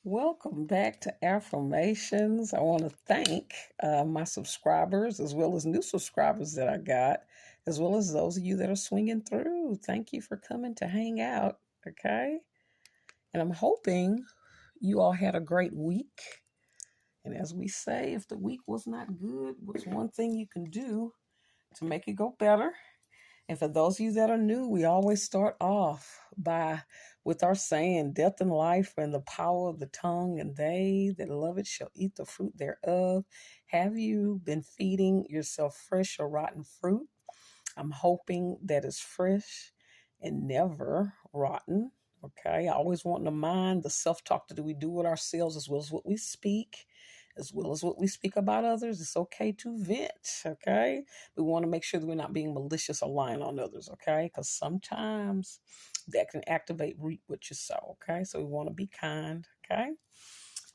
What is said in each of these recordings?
Welcome back to Affirmations. I want to thank my subscribers as well as new subscribers that I got, as well as those of you that are swinging through. Thank you for coming to hang out. Okay. And I'm hoping you all had a great week. And as we say, if the week was not good, what's one thing you can do to make it go better? And for those of you that are new, we always start off by with our saying, death and life are in the power of the tongue, and they that love it shall eat the fruit thereof. Have you been feeding yourself fresh or rotten fruit? I'm hoping that it's fresh and never rotten. Okay. I always want to mind the self-talk that we do with ourselves as well as what we speak, as well as what we speak about others. It's okay to vent. Okay. We want to make sure that we're not being malicious or lying on others. Okay. Because sometimes that can activate reap what you sow. Okay. So we want to be kind. Okay.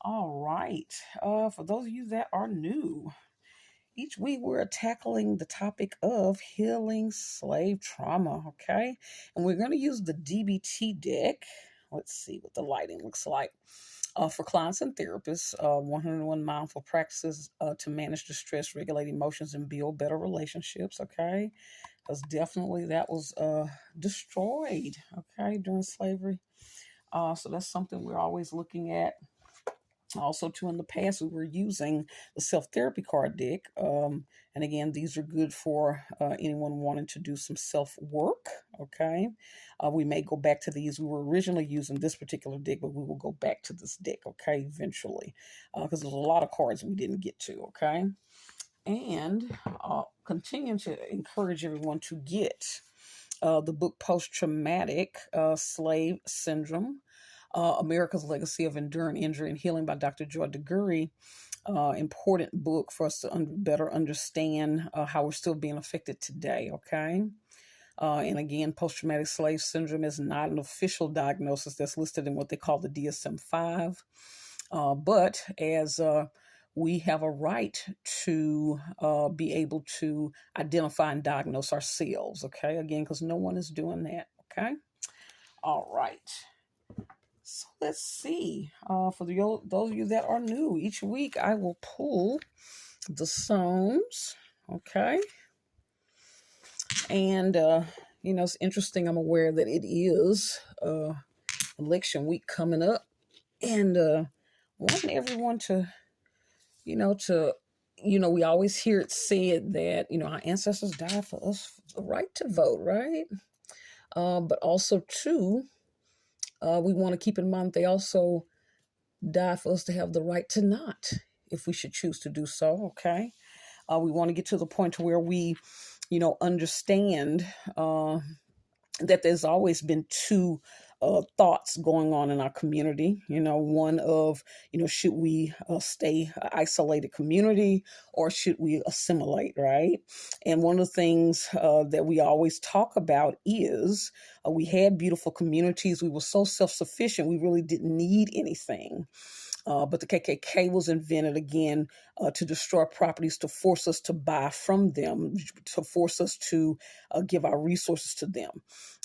All right. For those of you that are new, each week we're tackling the topic of healing slave trauma, okay? And we're going to use the DBT deck. Let's see what the lighting looks like. For clients and therapists, 101 mindful practices to manage distress, regulate emotions, and build better relationships, okay? Because definitely that was destroyed, okay, during slavery. So that's something we're always looking at. Also, too, in the past, we were using the self-therapy card deck. And again, these are good for anyone wanting to do some self-work, okay? We may go back to these. We were originally using this particular deck, but we will go back to this deck, okay, eventually, because there's a lot of cards we didn't get to, okay? And continue to encourage everyone to get the book Post-Traumatic Slave Syndrome, America's Legacy of Enduring Injury and Healing by Dr. Joy DeGury. Important book for us to better understand how we're still being affected today, okay? And again, post traumatic slave syndrome is not an official diagnosis that's listed in what they call the DSM 5. But as we have a right to be able to identify and diagnose ourselves, okay? Again, because no one is doing that, okay? All right. So let's see. For those of you that are new, each week I will pull the Psalms. Okay. And, it's interesting. I'm aware that it is election week coming up. And wanting everyone to, we always hear it said that, our ancestors died for us for the right to vote, right? But also, too, we want to keep in mind they also die for us to have the right to not, if we should choose to do so. Okay. We want to get to the point to where we, understand that there's always been two thoughts going on in our community. One of, should we stay an isolated community or should we assimilate, right? And one of the things that we always talk about is we had beautiful communities. We were so self sufficient, we really didn't need anything. But the KKK was invented again to destroy properties, to force us to buy from them, to force us to give our resources to them.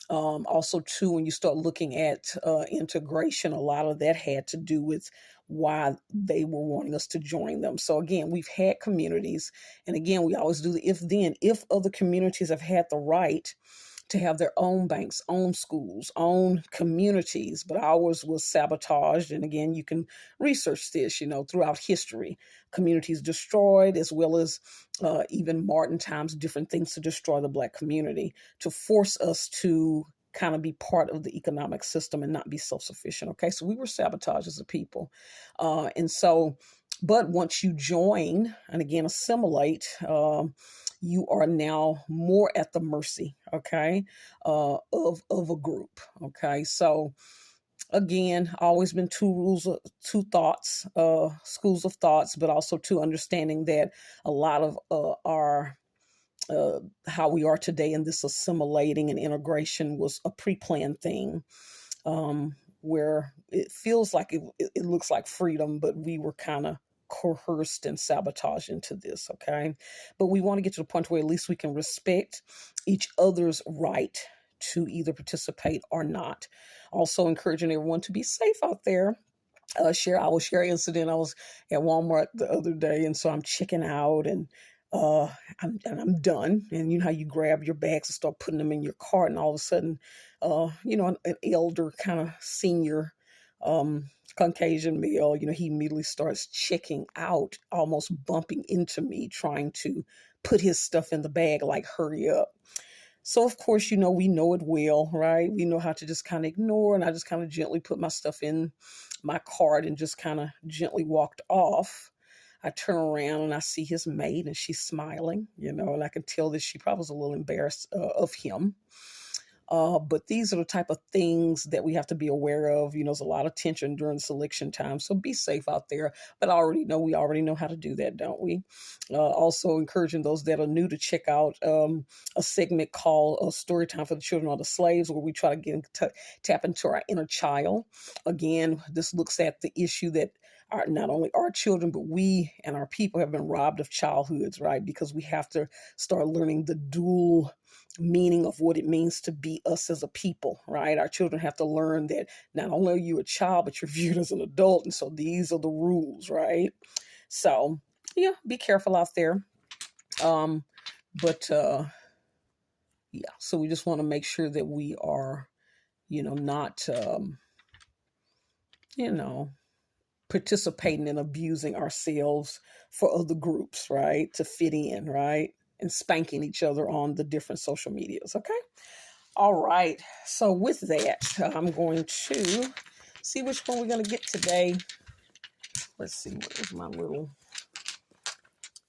Also, too, when you start looking at integration, a lot of that had to do with why they were wanting us to join them. So again, we've had communities, and again, we always do the if then. If other communities have had the right to have their own banks, own schools, own communities, but ours was sabotaged. And again, you can research this, throughout history, communities destroyed, as well as even modern times, different things to destroy the Black community, to force us to kind of be part of the economic system and not be self-sufficient. Okay, so we were sabotaged as a people. But once you join and again assimilate, you are now more at the mercy, okay, of a group. Okay, so again, always been two thoughts, schools of thoughts, but also two understanding that a lot of our how we are today in this assimilating and integration was a pre-planned thing, where it feels like it looks like freedom, but we were kind of coerced and sabotaged into this, okay? But we want to get to the point where at least we can respect each other's right to either participate or not. Also encouraging everyone to be safe out there. I will share an incident. I was at Walmart the other day, and so I'm checking out, and uh, I'm done. And you know how you grab your bags and start putting them in your cart, and all of a sudden, an elder kind of senior, um, Caucasian male, he immediately starts checking out, almost bumping into me, trying to put his stuff in the bag, like hurry up. So of course, we know it well, right? We know how to just kind of ignore, and I just kind of gently put my stuff in my cart and just kind of gently walked off. I turn around and I see his maid, and she's smiling, and I can tell that she probably was a little embarrassed of him. But these are the type of things that we have to be aware of. There's a lot of tension during selection time, so be safe out there. But we already know how to do that, don't we? Also, encouraging those that are new to check out a segment called "Story Time for the Children of the Slaves," where we try to tap into our inner child. Again, this looks at the issue that not only our children, but we and our people have been robbed of childhoods, right? Because we have to start learning the dual meaning of what it means to be us as a people, right? Our children have to learn that not only are you a child, but you're viewed as an adult. And so these are the rules, right? So, yeah, be careful out there. But yeah, so we just want to make sure that we are, not, you know, participating in abusing ourselves for other groups, right? To fit in, right? And spanking each other on the different social medias, okay? All right. So with that, I'm going to see which one we're going to get today. Let's see, what is my little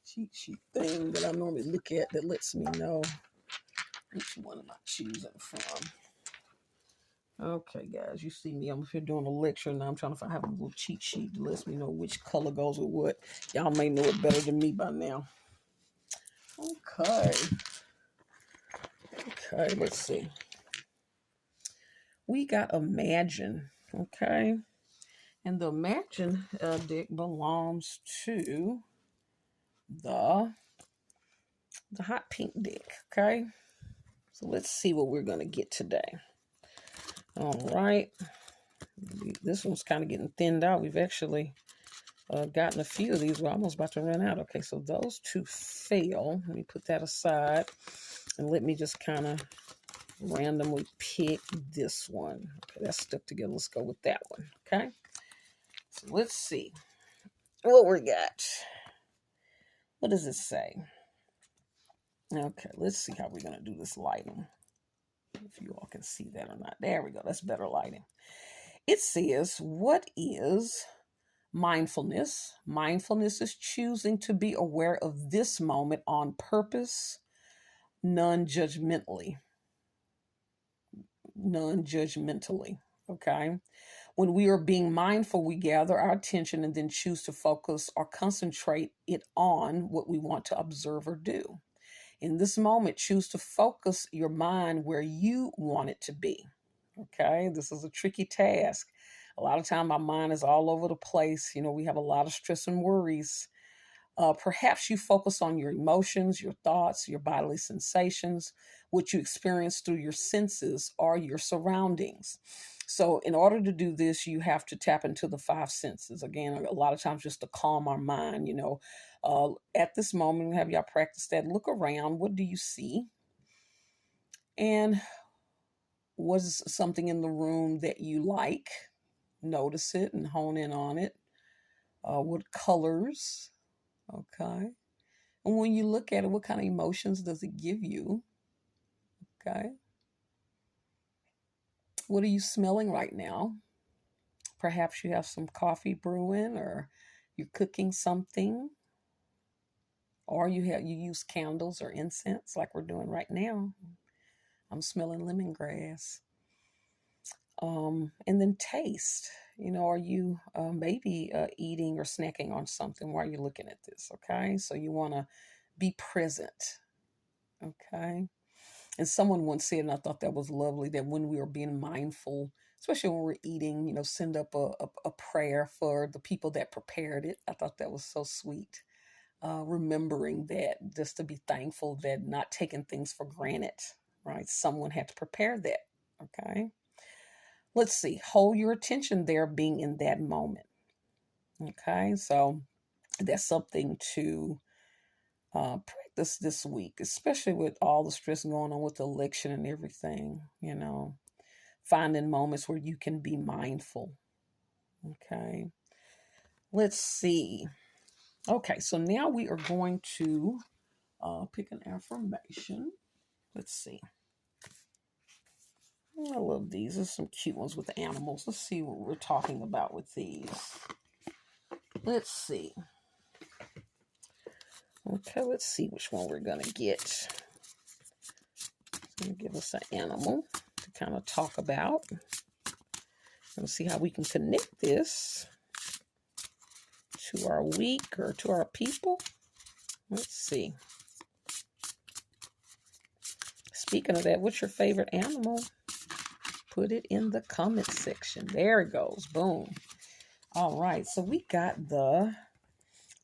cheat sheet thing that I normally look at that lets me know which one am I choosing from. Okay, guys, you see me. I'm here doing a lecture now. I'm trying to have a little cheat sheet that lets me know which color goes with what. Y'all may know it better than me by now. Okay. Okay, let's see. We got Imagine. Okay. And the Imagine deck belongs to the hot pink deck. Okay. So let's see what we're going to get today. All right. This one's kind of getting thinned out. We've actually gotten a few of these. We're almost about to run out. Okay, so those two fail. Let me put that aside. And let me just kind of randomly pick this one. Okay, that's stuck together. Let's go with that one. Okay. So let's see what we got. What does it say? Okay, let's see how we're going to do this lighting. If you all can see that or not. There we go. That's better lighting. It says, what is mindfulness? Mindfulness is choosing to be aware of this moment on purpose, non-judgmentally. Non-judgmentally. Okay. When we are being mindful, we gather our attention and then choose to focus or concentrate it on what we want to observe or do. In this moment, choose to focus your mind where you want it to be. Okay, this is a tricky task. A lot of time, our mind is all over the place. We have a lot of stress and worries. Perhaps you focus on your emotions, your thoughts, your bodily sensations, what you experience through your senses or your surroundings. So, in order to do this, you have to tap into the five senses. Again, a lot of times just to calm our mind, at this moment, have y'all practice that. Look around. What do you see? And was something in the room that you like? Notice it and hone in on it. What colors? Okay. And when you look at it, what kind of emotions does it give you? Okay. What are you smelling right now? Perhaps you have some coffee brewing, or you're cooking something, or you use candles or incense like we're doing right now. I'm smelling lemongrass. And then taste. Are you maybe eating or snacking on something while you're looking at this? Okay. So you want to be present. Okay. And someone once said, and I thought that was lovely, that when we are being mindful, especially when we're eating, send up a prayer for the people that prepared it. I thought that was so sweet. Remembering that, just to be thankful that not taking things for granted, right? Someone had to prepare that. Okay. Let's see, hold your attention there, being in that moment. Okay, so that's something to practice this week, especially with all the stress going on with the election and everything, finding moments where you can be mindful. Okay, let's see. Okay, so now we are going to pick an affirmation. Let's see. I love these. There's some cute ones with the animals. Let's see what we're talking about with these. Let's see. Okay, let's see which one we're going to get. It's going to give us an animal to kind of talk about. Let's see how we can connect this to our week or to our people. Let's see. Speaking of that, what's your favorite animal? Put it in the comment section. There it goes. Boom. All right. So we got the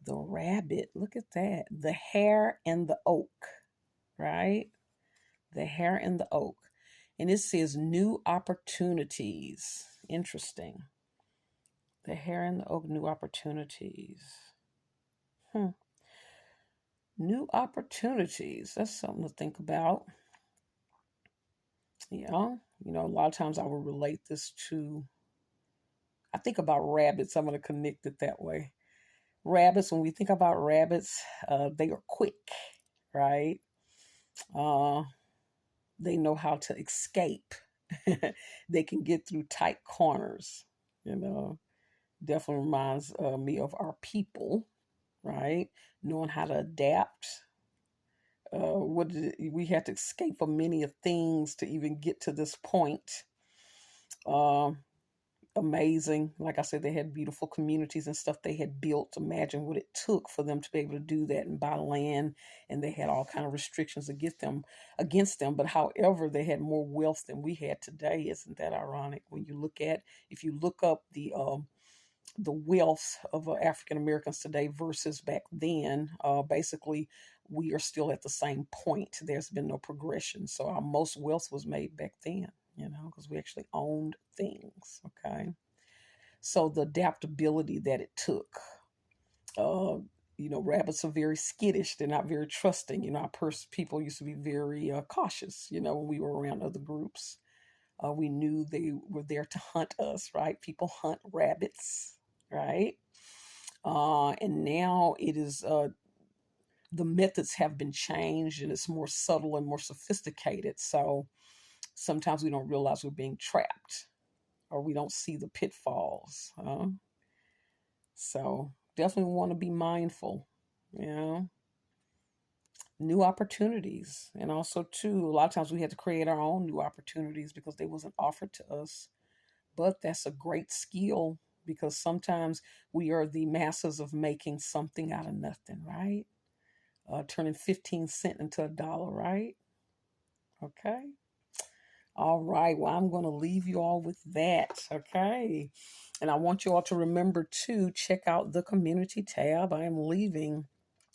rabbit. Look at that. The hare and the oak, right? The hare and the oak. And it says new opportunities. Interesting. The hare and the oak, new opportunities. New opportunities. That's something to think about. Yeah. A lot of times I will relate this to, I think about rabbits. I'm going to connect it that way. Rabbits, when we think about rabbits, they are quick, right? They know how to escape. They can get through tight corners, Definitely reminds me of our people, right? Knowing how to adapt. We had to escape from many of things to even get to this point. Amazing. Like I said, they had beautiful communities and stuff they had built. Imagine what it took for them to be able to do that and buy land, and they had all kind of restrictions against them. But however, they had more wealth than we had today. Isn't that ironic? If you look up the wealth of African Americans today versus back then, basically we are still at the same point. There's been no progression. So our most wealth was made back then, because we actually owned things. Okay. So the adaptability that it took, rabbits are very skittish. They're not very trusting. Our people used to be very cautious, when we were around other groups. We knew they were there to hunt us, right? People hunt rabbits, right? And now it is, the methods have been changed and it's more subtle and more sophisticated. So sometimes we don't realize we're being trapped or we don't see the pitfalls. So definitely want to be mindful, new opportunities. And also too, a lot of times we had to create our own new opportunities because they wasn't offered to us. But that's a great skill because sometimes we are the masters of making something out of nothing, right? Turning 15 cents into $1, right? Okay. All right. Well, I'm going to leave you all with that. Okay. And I want you all to remember to check out the community tab. I am leaving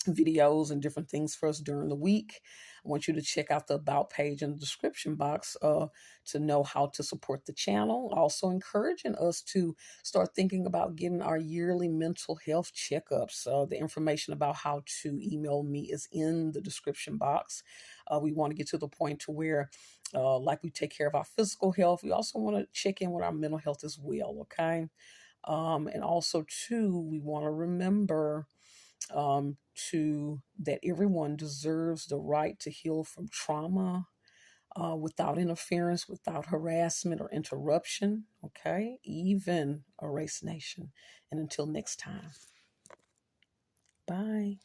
videos and different things for us during the week. I want you to check out the about page in the description box to know how to support the channel. Also encouraging us to start thinking about getting our yearly mental health checkups. The information about how to email me is in the description box. We want to get to the point to where like we take care of our physical health, we also want to check in with our mental health as well, okay? And also too, we want to remember that everyone deserves the right to heal from trauma without interference, without harassment or interruption, okay? Even a race nation. And until next time, bye.